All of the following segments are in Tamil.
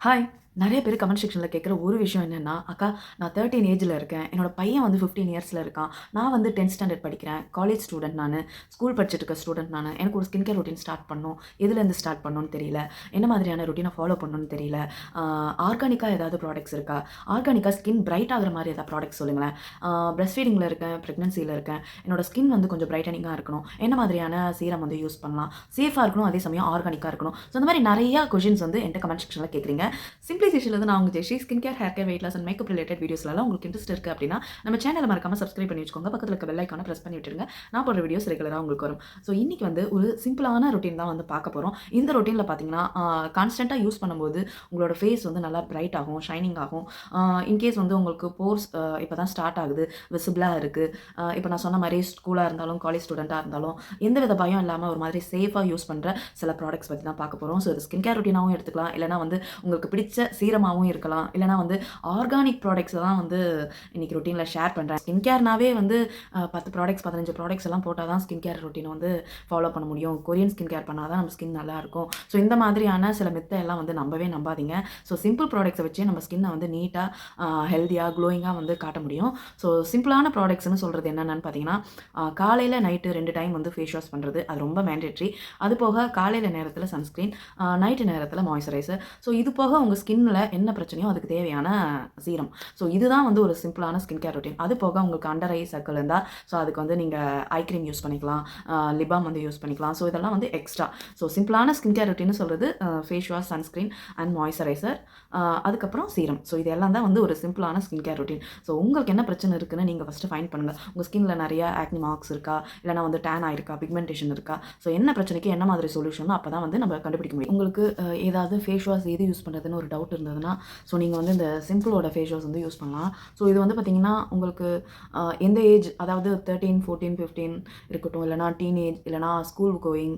Hi. நிறைய பேர் கமெண்ட் செக்ஷனில் கேட்குற ஒரு விஷயம் என்னென்னா, அக்கா நான் 13 ஏஜில் இருக்கேன். என்னோட பையன் வந்து 15 இயர்ஸில் இருக்கான். நான் வந்து 10th ஸ்டாண்டர்ட் படிக்கிறேன். காலேஜ் ஸ்டூடெண்ட் நானு. ஸ்கூல் படிச்சுட்டு இருக்க ஸ்டூடெண்ட் நானு. எனக்கு ஒரு ஸ்கின் கேர் ரொட்டீன் ஸ்டார்ட் பண்ணணும். எதுலேருந்து ஸ்டார்ட் பண்ணணும்னு தெரியல. என்ன மாதிரியான ரொட்டீனை ஃபாலோ பண்ணணும்னு தெரியல. ஆர்கானிக்காக ஏதாவது ப்ராடக்ட்ஸ் இருக்கா? ஆர்கானிக்காக ஸ்கின் பிரைட் ஆகிற மாதிரி ஏதாவது ப்ராடக்ட்ஸ் சொல்லுங்களேன். பிரஸ்ட் ஃபீடிங்கில் இருக்கேன், ப்ரெக்னன்சியில் இருக்கேன். என்னோட ஸ்கின் வந்து கொஞ்சம் பிரைட்டனிங்காக இருக்கணும். என்ன மாதிரியான சீரம் வந்து யூஸ் பண்ணலாம்? சேஃபாக இருக்கணும், அதே சமயம் ஆர்கானிக்காக இருக்கணும். ஸோ இந்த மாதிரி நிறையா கொஷின்ஸ் வந்து என்கிட்ட கமெண்ட் செக்ஷனில் கேட்குறீங்க. சிம்பிளிசேஷன்லேருந்து நான் உங்கள் ஜெஷி skin care, hair care, weight loss and makeup related வீடியோஸ்லாம் உங்களுக்கு இன்ட்ரெஸ்ட் இருக்குது அப்படின்னா நம்ம சேனலை மறக்காம சப்ஸ்கிரைப் பண்ணி வச்சுக்கோங்க. பக்கத்தில் இருக்க பெல் ஐக்கானை ப்ரெஸ் பண்ணி விட்டுருங்க. நான் போடுற வீடியோஸ் ரெகுலராக உங்களுக்கு வரும். ஸோ இன்றைக்கி வந்து ஒரு சிம்பிளான ரொட்டீன் தான் வந்து பார்க்க போகிறோம். இந்த ரொட்டீனில் பார்த்தீங்கன்னா கான்ஸ்டண்ட்டாக யூஸ் பண்ணும்போது உங்களோட ஃபேஸ் வந்து நல்லா பிரைட் ஆகும், ஷைனிங் ஆகும். இன்கேஸ் வந்து உங்களுக்கு போர்ஸ் இப்போ தான் ஸ்டார்ட் ஆகுது, விசிபிளாக இருக்குது. இப்போ நான் சொன்ன மாதிரி ஸ்கூலாக இருந்தாலும் காலேஜ் ஸ்டூடெண்ட்டாக இருந்தாலும் எந்த வித பயம் இல்லாமல் ஒரு மாதிரி சேஃபாக யூஸ் பண்ணுற சில ப்ராடக்ட்ஸ் பற்றி தான் பார்க்க போகிறோம். ஸோ இது ஸ்கின் கேர் ரொட்டீனாகவும் எடுத்துக்கலாம், இல்லைனா வந்து உங்களுக்கு பிடிச்ச சீரமாகவும் இருக்கலாம், இல்லைனா வந்து ஆர்கானிக் ப்ராடக்ட்ஸ் தான் வந்து இன்றைக்கி ரொட்டீனில் ஷேர் பண்ணுறேன். ஸ்கின் கேர்னாவே வந்து 10 ப்ராடக்ட்ஸ் 15 ப்ராடக்ட்ஸ் எல்லாம் போட்டால் தான் ஸ்கின் கேர் ரொட்டீனை வந்து ஃபாலோ பண்ண முடியும். கொரியன் ஸ்கின் கேர் பண்ணால் தான் நம்ம ஸ்கின் நல்லாயிருக்கும். ஸோ இந்த மாதிரியான சில மெத்தை எல்லாம் வந்து நம்பவே நம்பாதீங்க. ஸோ சிம்பிள் ப்ராடக்ட்ஸை வச்சே நம்ம ஸ்கின்னை வந்து நீட்டாக ஹெல்த்தியாக க்ளோயிங்காக வந்து காட்ட முடியும். ஸோ சிம்பிளான ப்ராடக்ட்ஸ்னு சொல்கிறது என்னென்னு பார்த்தீங்கன்னா, காலையில் நைட்டு 2 டைம் வந்து ஃபேஸ் வாஷ் பண்ணுறது அது ரொம்ப மேண்டேட்ரி. அது போக காலையில் நேரத்தில் சன்ஸ்க்ரீன், நைட்டு நேரத்தில் மாய்ஸ்சரைசர். ஸோ இது போக உங்கள் ஸ்கின்னில் என்ன பிரச்சனையோ அதுக்கு தேவையான சீரம். ஸோ இதுதான் வந்து ஒரு சிம்பிளான ஸ்கின் கேர் ரொட்டீன். அது போக உங்களுக்கு அண்டர் ஐ சர்க்கிள் இருந்தால் ஸோ அதுக்கு வந்து நீங்கள் ஐ க்ரீம் யூஸ் பண்ணிக்கலாம், லிபாம் வந்து யூஸ் பண்ணிக்கலாம். ஸோ இதெல்லாம் வந்து எக்ஸ்ட்ரா. ஸோ சிம்பிளான ஸ்கின் கேர் ரொட்டீன்னு சொல்கிறது face wash, sunscreen and moisturiser, அதுக்கப்புறம் சீரம். ஸோ இது எல்லாம் தான் வந்து ஒரு சிம்பிளான ஸ்கின் கேர் ரொட்டீன். ஸோ உங்களுக்கு என்ன பிரச்சனை இருக்குன்னு நீங்கள் ஃபஸ்ட்டு ஃபைண்ட் பண்ணுங்கள். உங்கள் ஸ்கின்னில் நிறைய ஆக்னி மார்க்ஸ் இருக்கா, இல்லைனா வந்து டேன் ஆயிருக்கா, பிக்மெண்டேஷன் இருக்கா? ஸோ என்ன பிரச்சனைக்கு என்ன மாதிரி சொல்யூஷன் அப்போ தான் வந்து நம்ம கண்டுபிடிக்க முடியும். உங்களுக்கு ஏதாவது ஃபேஸ் வாஷ் எது யூஸ் பண்ணுறதுன்னு ஒரு டவுட் இருந்ததுன்னா ஸோ நீங்கள் வந்து இந்த சிம்பிளோட ஃபேஸ் வாஷ் வந்து யூஸ் பண்ணலாம். ஸோ இது வந்து பார்த்திங்கன்னா உங்களுக்கு எந்த ஏஜ், அதாவது 13, 14, 15 இருக்கட்டும், இல்லைனா டீனேஜ், இல்லைனா school going,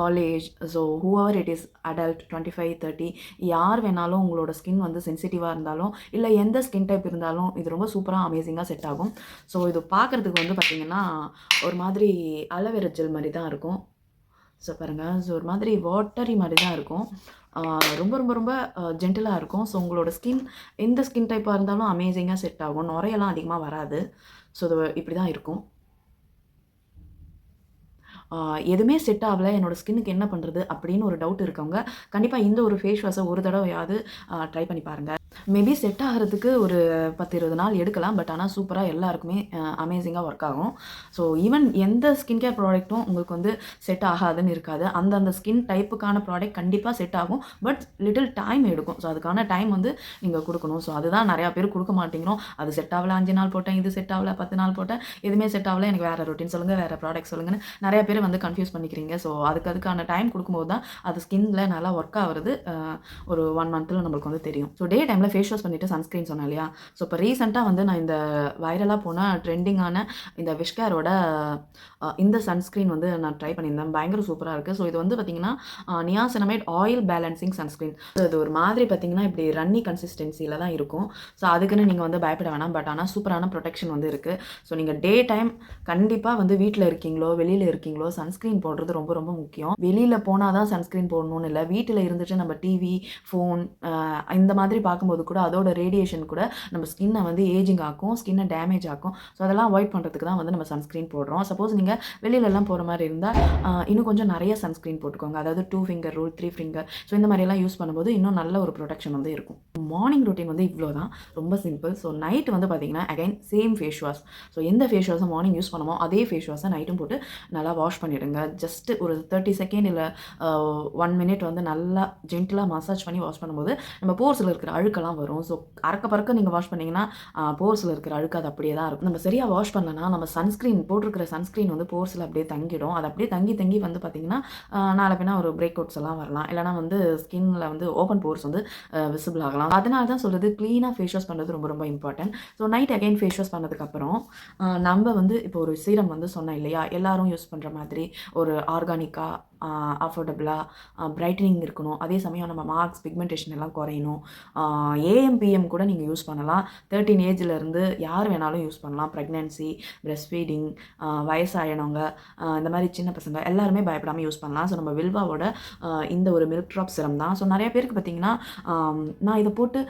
college, so whoever it is, adult 25, 30 யார் வேணாலும் உங்களோட ஸ்கின் வந்து சென்சிட்டிவாக இருந்தாலும் இல்லை எந்த ஸ்கின் டைப் இருந்தாலும் இது ரொம்ப சூப்பராக அமேசிங்காக செட் ஆகும். ஸோ இது பார்க்குறதுக்கு வந்து பார்த்திங்கன்னா ஒரு மாதிரி அலோவேரா ஜெல் மாதிரி தான் இருக்கும். ஸோ பாருங்கள், ஸோ ஒரு மாதிரி வாட்டரி மாதிரி தான் இருக்கும். ரொம்ப ரொம்ப ரொம்ப ஜென்டிலாக இருக்கும். ஸோ உங்களோட ஸ்கின் எந்த ஸ்கின் டைப்பாக இருந்தாலும் அமேசிங்காக செட் ஆகும். நுரையெல்லாம் அதிகமாக வராது. ஸோ இது இப்படி தான் இருக்கும். எதுவுமே செட் ஆகலை, என்னோடய ஸ்கின்னுக்கு என்ன பண்ணுறது அப்படின்னு ஒரு டவுட் இருக்கவங்க கண்டிப்பாக இந்த ஒரு ஃபேஸ் வாஷை ஒரு தடவையாவது ட்ரை பண்ணி பாருங்கள். மேபி செட் ஆகிறதுக்கு ஒரு 10-20 நாள் எடுக்கலாம். பட் ஆனால் சூப்பராக எல்லாருக்குமே அமேசிங்காக ஒர்க் ஆகும். ஸோ ஈவன் எந்த ஸ்கின் கேர் ப்ராடக்ட்டும் உங்களுக்கு வந்து செட் ஆகாதுன்னு இருக்காது. அந்தந்த ஸ்கின் டைப்புக்கான ப்ராடக்ட் கண்டிப்பாக செட் ஆகும். பட் லிட்டில் டைம் எடுக்கும். ஸோ அதுக்கான டைம் வந்து நீங்கள் கொடுக்கணும். ஸோ அதுதான் நிறையா பேர் கொடுக்க மாட்டேங்கிறோம். அது செட் ஆகலை, 5 நாள் போட்டேன், இது செட் ஆகலை, 10 நாள் போட்டேன், எதுவுமே செட் ஆகலை, எனக்கு வேறு ரொட்டீன் சொல்லுங்கள், வேறு ப்ராடக்ட் சொல்லுங்கன்னு நிறைய பேர் வந்து கன்ஃபியூஸ் பண்ணிக்கிறீங்க. ஸோ அதுக்கான டைம் கொடுக்கும்போது தான் அது ஸ்கின்ல நல்லா ஒர்க் ஆகுறது ஒரு 1 மந்த்தில் நம்மளுக்கு வந்து தெரியும். ஸோ டே டைமில் ஃபேஸ் வாஷ் பண்ணிவிட்டு சன்ஸ்க்ரீன் சொன்னேன் இல்லையா? ஸோ இப்போ ரீசெண்டாக வந்து நான் இந்த வைரலாக போன ட்ரெண்டிங்கான இந்த விஷ்கேரோட இந்த சன்ஸ்க்ரீன் வந்து நான் ட்ரை பண்ணியிருந்தேன். பயங்கர சூப்பராக இருக்குது. ஸோ இது வந்து பார்த்திங்கன்னா நியாசினமைட் ஆயில் பேலன்சிங் சன்ஸ்க்ரீன். இது ஒரு மாதிரி பார்த்திங்கன்னா இப்படி ரன்னி கன்சிஸ்டன்சியில் தான் இருக்கும். ஸோ அதுக்குன்னு நீங்கள் வந்து பயப்பட வேணாம். பட் ஆனால் சூப்பரான ப்ரொடெக்ஷன் வந்து இருக்குது. ஸோ நீங்கள் டே டைம் கண்டிப்பாக வந்து வீட்டில் இருக்கீங்களோ வெளியில் இருக்கீங்களோ சன்ஸ்க்ரீன் போடுறது ரொம்ப ரொம்ப முக்கியம். வெளியில் போனால் தான் சன்ஸ்க்ரீன் போடணும்னு இல்லை. வீட்டில் இருந்துட்டு நம்ம டிவி, ஃபோன் இந்த மாதிரி பார்க்கும்போது கூட அதோட ரேடியேஷன் கூட நம்ம ஸ்கின்னை வந்து ஏஜிங் ஆக்கும், ஸ்கின்னை டேமேஜ் ஆக்கும். ஸோ அதெல்லாம் அவாய்ட் பண்ணுறதுக்கு தான் வந்து நம்ம சன்ஸ்க்ரீன் போடுறோம். சப்போஸ் நீங்கள் வெளியிலலாம் போகிற மாதிரி இருந்தால் இன்னும் கொஞ்சம் நிறைய சன்ஸ்க்ரீன் போட்டுக்கோங்க. அதாவது 2 ஃபிங்கர் ரூல், 3 ஃபிங்கர். ஸோ இந்த மாதிரியெல்லாம் யூஸ் பண்ணும்போது இன்னும் நல்ல ஒரு ப்ரொடெக்ஷன் வந்து இருக்கும். மார்னிங் ரொட்டீன் வந்து இவ்வளோ தான், ரொம்ப சிம்பிள். ஸோ நைட் வந்து பார்த்திங்கன்னா again same face wash. So எந்த ஃபேஸ் வாஷை மார்னிங் யூஸ் பண்ணுமோ அதே ஃபேஸ் வாஷை நைட்டும் போட்டு நல்லா வாஷ் பண்ணிவிடுங்க. ஜஸ்ட்டு ஒரு 30 செகண்ட் இல்லை 1 மினிட் வந்து நல்லா ஜென்டிலாக மசாஜ் பண்ணி வாஷ் பண்ணும்போது நம்ம போர்ஸில் இருக்கிற அழுக்கெல்லாம் வரும். ஸோ அறக்க பறக்க நீங்கள் வாஷ் பண்ணிங்கன்னா போர்ஸில் இருக்கிற அழுக்கு அது அப்படியே தான் இருக்கும். நம்ம சரியாக வாஷ் பண்ணலன்னா நம்ம சன்ஸ்க்ரீன் போட்டிருக்கிற சன்ஸ்க்ரீன் வந்து போர்ஸில் அப்படியே தங்கிடும். அது அப்படியே தங்கி தங்கி வந்து பார்த்திங்கன்னா நாளை பின்னா ஒரு பிரேக் அவுட்ஸ் எல்லாம் வரலாம். இல்லைனா வந்து ஸ்கின்னில் வந்து ஓப்பன் போர்ஸ் வந்து விசிபிள் ஆகலாம். அதனால தான் சொல்கிறது க்ளீனாக ஃபேஸ் வாஷ் பண்ணுறது ரொம்ப ரொம்ப important. So night again face wash பண்ணதுக்கப்புறம் நம்ம வந்து இப்போ ஒரு சீரம் வந்து சொன்னேன் இல்லையா, எல்லோரும் யூஸ் பண்ணுற மாதிரி ஒரு ஆர்கானிக்காக அஃபோர்டபுளாக பிரைட்டனிங் இருக்கணும். அதே சமயம் நம்ம மார்க்ஸ் பிக்மெண்டேஷன் எல்லாம் குறையணும். ஏஎம்பிஎம் கூட நீங்கள் யூஸ் பண்ணலாம். 13 ஏஜ்லேருந்து யார் வேணாலும் யூஸ் பண்ணலாம். ப்ரெக்னென்சி, பிரெஸ்ட் ஃபீடிங், வயசானவங்க, இந்த மாதிரி சின்ன பசங்க எல்லாருமே பயப்படாமல் யூஸ் பண்ணலாம். ஸோ நம்ம வில்வாவோட இந்த ஒரு மில்க் ட்ராப் சிரம் தான். ஸோ நிறைய பேருக்கு பார்த்தீங்கன்னா நான் இதை போட்டு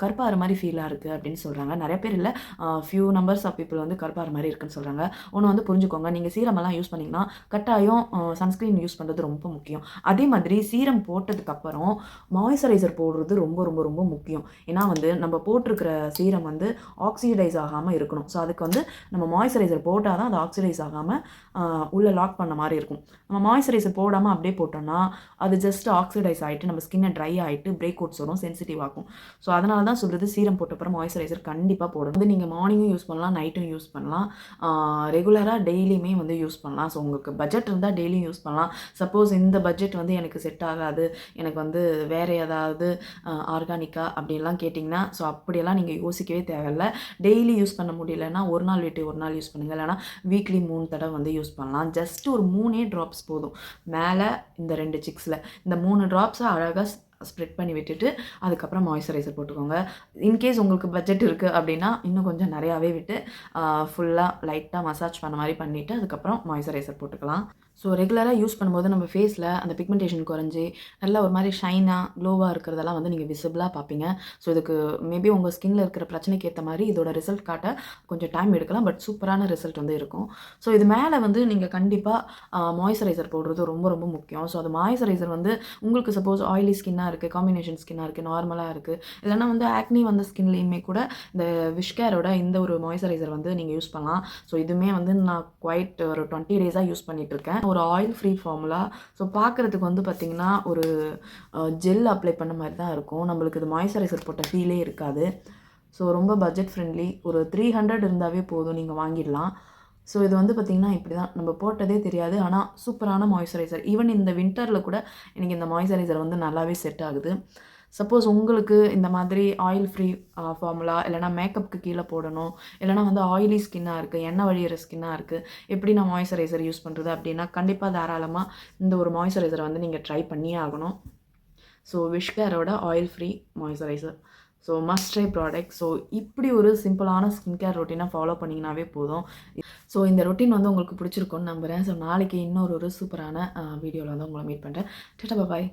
கருப்பாகிற மாதிரி ஃபீலாக இருக்குது அப்படின்னு சொல்கிறாங்க. நிறைய பேர் இல்லை, ஃபியூ நம்பர்ஸ் ஆஃப் பீப்புள் வந்து கருப்பாகிற மாதிரி இருக்குன்னு சொல்கிறாங்க. ஒன்று வந்து புரிஞ்சுக்கோங்க, நீங்கள் சீரமெல்லாம் யூஸ் பண்ணிங்கன்னா கட்டாயம் சன்ஸ்க்ரீன் யூஸ் பண்ணுறது ரொம்ப முக்கியம். அதே மாதிரி சீரம் போட்டதுக்கப்புறம் மாய்ஸ்சரைசர் போடுறது ரொம்ப ரொம்ப ரொம்ப முக்கியம். ஏன்னா வந்து நம்ம போட்டிருக்கிற சீரம் வந்து ஆக்சிடைஸ் ஆகாமல் இருக்கணும். ஸோ அதுக்கு வந்து நம்ம மாய்ஸ்சரைசர் போட்டால் தான் அது ஆக்சிடைஸ் ஆகாமல் உள்ளே லாக் பண்ண மாதிரி இருக்கும். நம்ம மாய்ஸ்சரைசர் போடாமல் அப்படியே போட்டோம்னா அது ஜஸ்ட் ஆக்சிடைஸ் ஆகிட்டு நம்ம ஸ்கின்னை ட்ரை ஆகிட்டு பிரேக் அவுட்ஸ் வரும், சென்சிட்டிவ் ஆகும். ஸோ அதனால தான் சொல்கிறது சீரம் போட்டப்புறம் மாய்ஸ்சரைசர் கண்டிப்பாக போடணும். வந்து நீங்கள் மார்னிங்கும் யூஸ் பண்ணலாம், நைட்டும் யூஸ் பண்ணலாம், ரெகுலராக டெய்லியுமே வந்து யூஸ் பண்ணலாம். ஸோ உங்களுக்கு பட்ஜெட் இருந்தால் டெய்லியும் யூஸ் பண்ணலாம். சப்போஸ் இந்த பட்ஜெட் வந்து எனக்கு செட் ஆகாது, எனக்கு வந்து வேறு ஏதாவது ஆர்கானிக்கா அப்படின்லாம் கேட்டிங்கன்னா ஸோ அப்படியெல்லாம் நீங்கள் யோசிக்கவே தேவையில்லை. டெய்லி யூஸ் பண்ண முடியலன்னா ஒரு நாள் விட்டு ஒரு நாள் யூஸ் பண்ணுங்கள், இல்லைனா வீக்லி 3 தடவை வந்து யூஸ் பண்ணலாம். ஜஸ்ட் ஒரு 3 ட்ராப்ஸ் போதும். மேலே இந்த 2 சிக்ஸில் இந்த 3 ட்ராப்ஸை அழகாக ஸ்ப்ரெட் பண்ணி விட்டுட்டு அதுக்கப்புறம் மாய்ஸ்சரைசர் போட்டுக்கோங்க. இன்கேஸ் உங்களுக்கு பட்ஜெட் இருக்குது அப்படின்னா இன்னும் கொஞ்சம் நிறையாவே விட்டு ஃபுல்லாக லைட்டாக மசாஜ் பண்ண மாதிரி பண்ணிவிட்டு அதுக்கப்புறம் மாய்ஸ்சரைசர் போட்டுக்கலாம். ஸோ ரெகுலராக யூஸ் பண்ணும்போது நம்ம ஃபேஸில் அந்த பிக்மெண்டேஷன் குறைஞ்சி நல்லா ஒரு மாதிரி ஷைனாக க்ளோவாக இருக்கிறதெல்லாம் வந்து நீங்கள் விசிபிளாக பார்ப்பீங்க. ஸோ இதுக்கு மேபி உங்கள் ஸ்கின்னில் இருக்கிற பிரச்சனைக்கு ஏற்ற மாதிரி இதோட ரிசல்ட் காட்ட கொஞ்சம் டைம் எடுக்கலாம், பட் சூப்பரான ரிசல்ட் வந்து இருக்கும். ஸோ இது மேலே வந்து நீங்கள் கண்டிப்பாக மாய்ஸ்சரைசர் போடுறது ரொம்ப ரொம்ப முக்கியம். ஸோ அது மாய்ஸ்சரைசர் வந்து உங்களுக்கு சப்போஸ் ஆயிலி ஸ்கின்னாக இருக்குது, காம்பினேஷன் ஸ்கின்னாக இருக்குது, நார்மலாக இருக்குது, இல்லைனா வந்து ஆக்னி வந்த ஸ்கின்லேயுமே கூட இந்த விஷ்கேரோட இந்த ஒரு மாய்ஸ்சரைசர் வந்து நீங்கள் யூஸ் பண்ணலாம். ஸோ இதுவுமே வந்து நான் குவைட் ஒரு 20 டேஸாக யூஸ் பண்ணிகிட்ருக்கேன். ஒரு ஆயில் ஃப்ரீ ஃபார்முலா. ஸோ பார்க்குறதுக்கு வந்து பார்த்திங்கன்னா ஒரு ஜெல் அப்ளை பண்ண மாதிரி தான் இருக்கும். நம்மளுக்கு இது மாய்ஸ்சரைசர் போட்ட ஃபீலே இருக்காது. ஸோ ரொம்ப பட்ஜெட் ஃப்ரெண்ட்லி. ஒரு 300 இருந்தாவே போதும், நீங்கள் வாங்கிடலாம். ஸோ இது வந்து பார்த்திங்கன்னா இப்படி தான் நம்ம போட்டதே தெரியாது, ஆனால் சூப்பரான மாய்ஸ்சரைசர். ஈவன் இந்த வின்டரில் கூட எனக்கு இந்த மாய்ஸ்சரைசர் வந்து நல்லாவே செட் ஆகுது. சப்போஸ் உங்களுக்கு இந்த மாதிரி ஆயில் ஃப்ரீ ஃபார்முலா இல்லைனா மேக்கப்புக்கு கீழே போடணும், இல்லைனா வந்து ஆயிலி ஸ்கின்னாக இருக்குது, எண்ணெய் வழியிற ஸ்கின்னாக இருக்குது, எப்படி நான் மாய்ஸ்சரைசர் யூஸ் பண்ணுறது அப்படின்னா கண்டிப்பாக தாராளமாக இந்த ஒரு மாய்ஸ்சரைசரை வந்து நீங்கள் ட்ரை பண்ணியே ஆகணும். ஸோ விஷ்கேரோட oil free moisturiser. So must try product. So இப்படி ஒரு சிம்பிளான ஸ்கின் கேர் ரொட்டீனை ஃபாலோ பண்ணிங்கனாவே போதும். ஸோ இந்த ரொட்டீன் வந்து உங்களுக்கு பிடிச்சிருக்குன்னு நம்புகிறேன். ஸோ நாளைக்கு இன்னொரு சூப்பரான வீடியோவில் வந்து உங்களை மீட் பண்ணுறேன். டாடா பாய்.